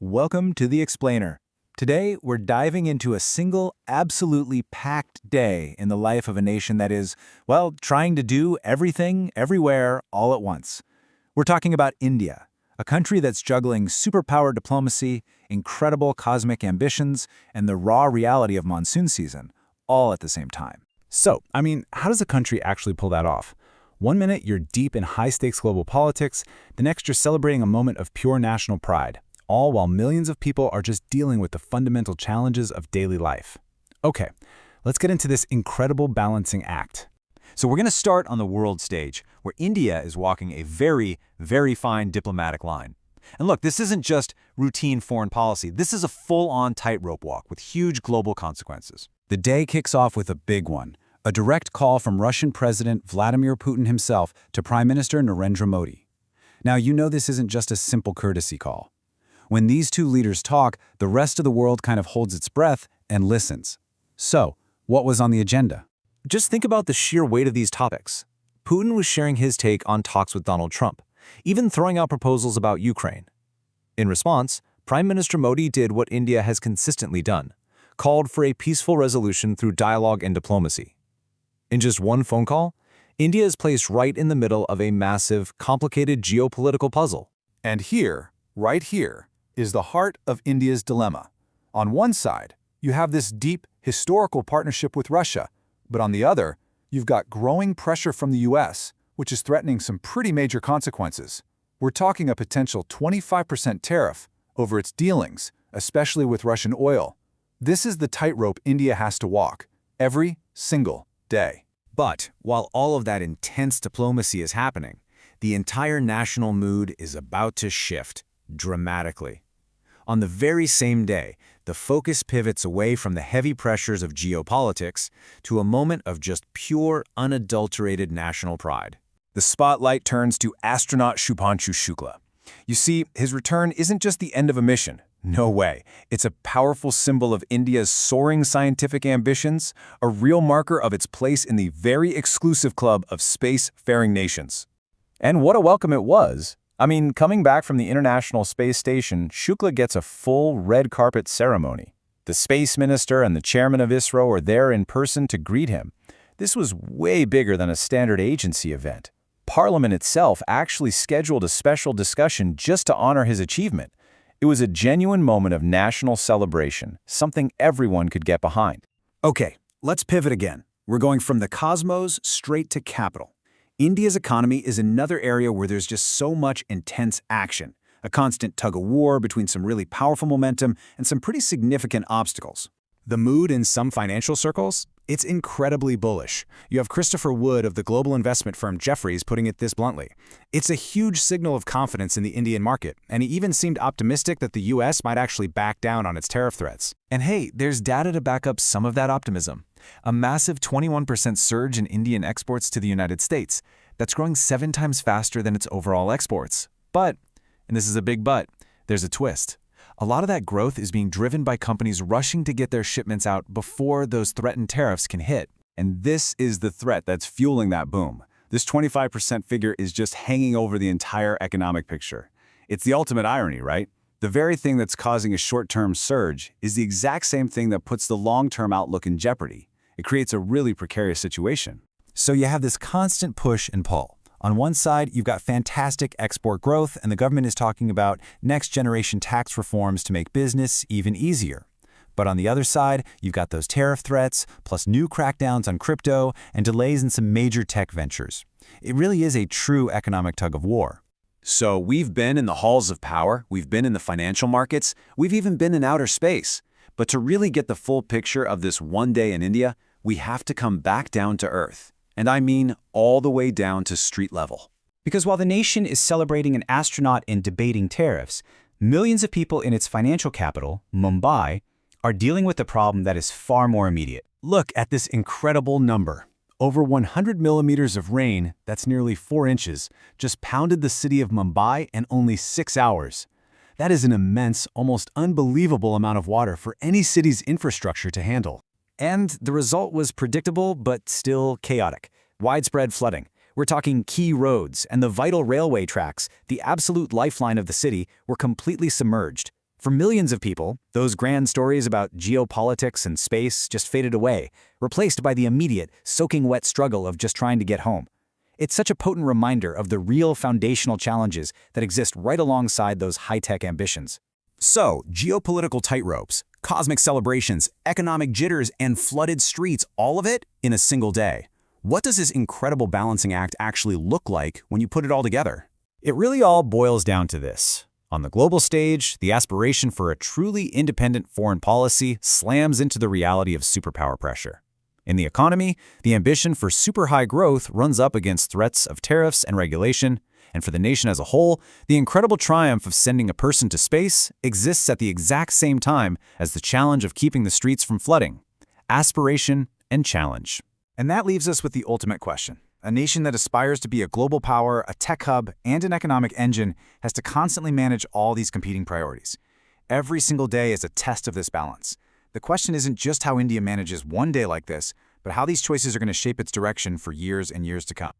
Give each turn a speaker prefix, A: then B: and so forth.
A: Welcome to The Explainer. Today, we're diving into a single, absolutely packed day in the life of a nation that is, well, trying to do everything, everywhere, all at once. We're talking about India, a country that's juggling superpower diplomacy, incredible cosmic ambitions, and the raw reality of monsoon season, all at the same time.
B: How does a country actually pull that off? One minute you're deep in high-stakes global politics, the next you're celebrating a moment of pure national pride, all while millions of people are just dealing with the fundamental challenges of daily life. Okay, let's get into this incredible balancing act.
A: So we're going to start on the world stage, where India is walking a very, very fine diplomatic line. And look, this isn't just routine foreign policy. This is a full-on tightrope walk with huge global consequences. The day kicks off with a big one, a direct call from Russian President Vladimir Putin himself to Prime Minister Narendra Modi. Now, you know this isn't just a simple courtesy call. When these two leaders talk, the rest of the world kind of holds its breath and listens. So, what was on the agenda?
C: Just think about the sheer weight of these topics. Putin was sharing his take on talks with Donald Trump, even throwing out proposals about Ukraine. In response, Prime Minister Modi did what India has consistently done, called for a peaceful resolution through dialogue and diplomacy. In just one phone call, India is placed right in the middle of a massive, complicated geopolitical puzzle.
D: And here, right here, is the heart of India's dilemma. On one side, you have this deep, historical partnership with Russia, but on the other, you've got growing pressure from the US, which is threatening some pretty major consequences. We're talking a potential 25% tariff over its dealings, especially with Russian oil. This is the tightrope India has to walk, every single day.
C: But while all of that intense diplomacy is happening, the entire national mood is about to shift dramatically. On the very same day, the focus pivots away from the heavy pressures of geopolitics to a moment of just pure, unadulterated national pride.
A: The spotlight turns to astronaut Shubhanshu Shukla. You see, his return isn't just the end of a mission. No way. It's a powerful symbol of India's soaring scientific ambitions, a real marker of its place in the very exclusive club of space-faring nations. And what a welcome it was. Coming back from the International Space Station, Shukla gets a full red carpet ceremony. The space minister and the chairman of ISRO are there in person to greet him. This was way bigger than a standard agency event. Parliament itself actually scheduled a special discussion just to honor his achievement. It was a genuine moment of national celebration, something everyone could get behind.
E: Okay, let's pivot again. We're going from the cosmos straight to capital. India's economy is another area where there's just so much intense action, a constant tug-of-war between some really powerful momentum and some pretty significant obstacles.
B: The mood in some financial circles? It's incredibly bullish. You have Christopher Wood of the global investment firm Jefferies putting it this bluntly. It's a huge signal of confidence in the Indian market, and he even seemed optimistic that the US might actually back down on its tariff threats.
C: And hey, there's data to back up some of that optimism. A massive 21% surge in Indian exports to the United States. That's growing 7 times faster than its overall exports. But, and this is a big but, there's a twist. A lot of that growth is being driven by companies rushing to get their shipments out before those threatened tariffs can hit.
A: And this is the threat that's fueling that boom. This 25% figure is just hanging over the entire economic picture. It's the ultimate irony, right? The very thing that's causing a short-term surge is the exact same thing that puts the long-term outlook in jeopardy. It creates a really precarious situation.
E: So you have this constant push and pull. On one side, you've got fantastic export growth, and the government is talking about next-generation tax reforms to make business even easier. But on the other side, you've got those tariff threats, plus new crackdowns on crypto, and delays in some major tech ventures. It really is a true economic tug-of-war.
A: So we've been in the halls of power, we've been in the financial markets, we've even been in outer space. But to really get the full picture of this one day in India, we have to come back down to earth. And I mean all the way down to street level.
F: Because while the nation is celebrating an astronaut and debating tariffs, millions of people in its financial capital, Mumbai, are dealing with a problem that is far more immediate.
E: Look at this incredible number. Over 100 millimeters of rain, that's nearly 4 inches, just pounded the city of Mumbai in only 6 hours. That is an immense, almost unbelievable amount of water for any city's infrastructure to handle.
F: And the result was predictable but still chaotic. Widespread flooding. We're talking key roads and the vital railway tracks, the absolute lifeline of the city, were completely submerged.
C: For millions of people, those grand stories about geopolitics and space just faded away, replaced by the immediate, soaking wet struggle of just trying to get home. It's such a potent reminder of the real foundational challenges that exist right alongside those high-tech ambitions.
E: So, geopolitical tightropes, cosmic celebrations, economic jitters, and flooded streets, all of it in a single day. What does this incredible balancing act actually look like when you put it all together?
C: It really all boils down to this. On the global stage, the aspiration for a truly independent foreign policy slams into the reality of superpower pressure. In the economy, the ambition for super high growth runs up against threats of tariffs and regulation, and for the nation as a whole, the incredible triumph of sending a person to space exists at the exact same time as the challenge of keeping the streets from flooding. Aspiration and challenge.
B: And that leaves us with the ultimate question. A nation that aspires to be a global power, a tech hub, and an economic engine has to constantly manage all these competing priorities. Every single day is a test of this balance. The question isn't just how India manages one day like this, but how these choices are going to shape its direction for years and years to come.